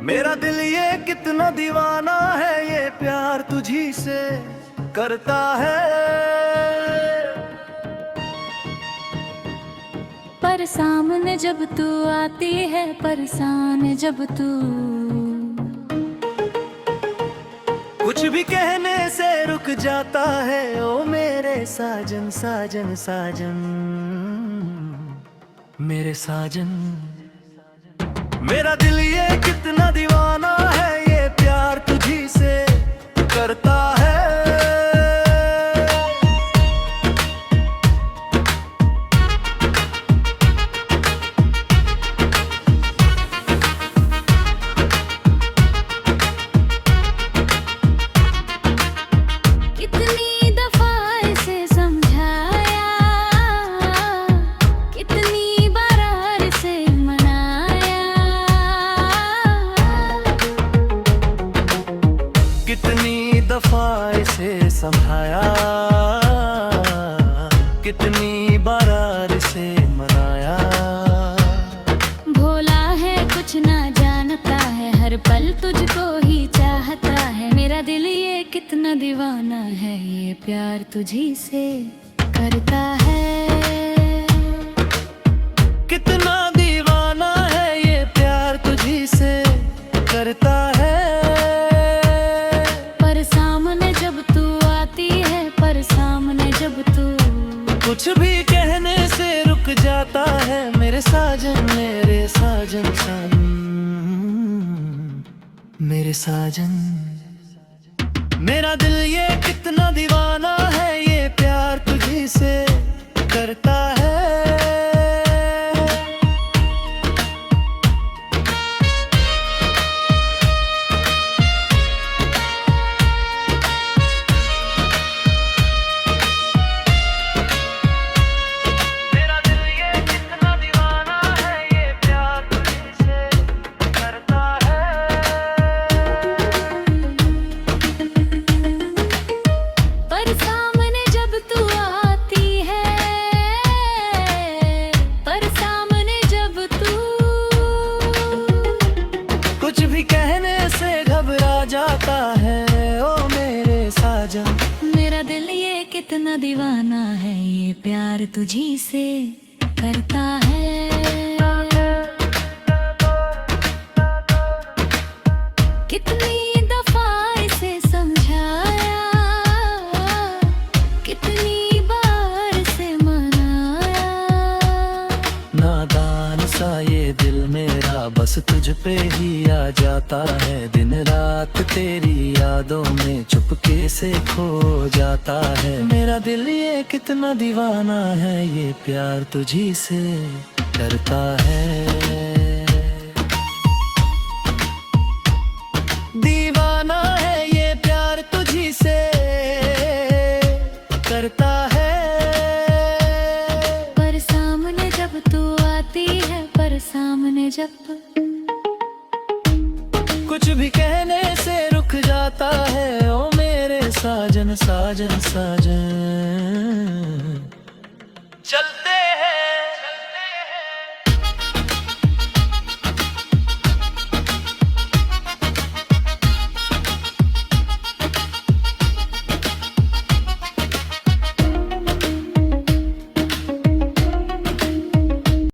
मेरा दिल ये कितना दीवाना है, ये प्यार तुझी से करता है। पर सामने जब तू आती है, परेशान जब तू कुछ भी कहने से रुक जाता है, ओ मेरे साजन साजन साजन मेरे साजन। मेरा दिल ये कितना दीवाना है, ये प्यार तुझी से करता है। कितनी दफा इसे समझाया, कितनी बार इसे मनाया, कितनी दफा इसे समझाया, कितनी बार इसे मनाया। भोला है कुछ ना जानता है, हर पल तुझको ही चाहता है। मेरा दिल ये कितना दीवाना है, ये प्यार तुझी से करता है। कितना दीवाना है, ये प्यार तुझी से करता है। पर सामने जब तू आती है, पर सामने जब तू कुछ भी कहने से रुक जाता है, मेरे साजन मेरे साजन साजन मेरे साजन। मेरा दिल ये कितना दीवाना है, ये प्यार तुझी से करता है। मेरा दिल ये कितना दीवाना है, ये प्यार तुझी से करता है। पर सामने जब तू आती है, पर सामने जब तू कुछ भी कहने से घबरा जाता है, ओ मेरे साजन। मेरा दिल ये कितना दीवाना है, ये प्यार तुझी से करता है। कितनी दफा इसे समझाया, कितनी बार इसे मनाया। नादान सा ये दिल मेरा बस तुझ पे ही आ जाता है, दिन रात तेरी यादों में चुपके से खो जाता है। मेरा दिल ये कितना दीवाना है, ये प्यार तुझी से करता है। दीवाना है ये प्यार तुझी से करता है। पर सामने जब तू आती है, पर सामने जब कुछ भी कहने से रुक जाता है, ओ मेरे साजन साजन साजन। चल